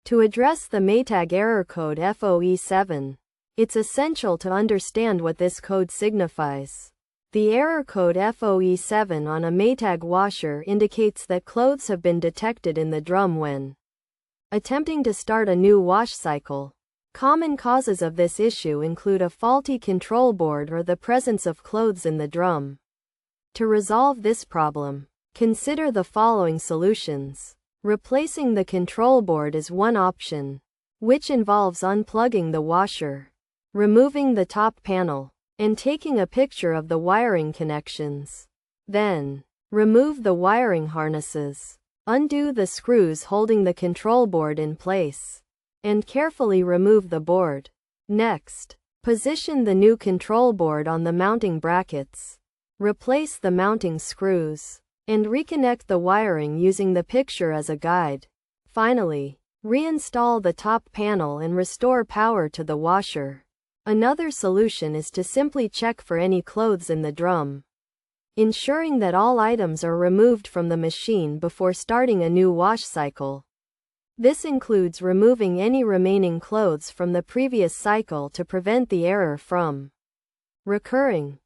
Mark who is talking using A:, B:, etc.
A: To address the Maytag error code F0E7, it's essential to understand what this code signifies. The error code F0E7 on a Maytag washer indicates that clothes have been detected in the drum when attempting to start a new wash cycle. Common causes of this issue include a faulty control board or the presence of clothes in the drum. To resolve this problem, consider the following solutions. Replacing the control board is one option, which involves unplugging the washer, removing the top panel, and taking a picture of the wiring connections. Then, remove the wiring harnesses, undo the screws holding the control board in place, and carefully remove the board. Next, position the new control board on the mounting brackets. Replace the mounting screws, and reconnect the wiring using the picture as a guide. Finally, reinstall the top panel and restore power to the washer. Another solution is to simply check for any clothes in the drum, ensuring that all items are removed from the machine before starting a new wash cycle. This includes removing any remaining clothes from the previous cycle to prevent the error from recurring.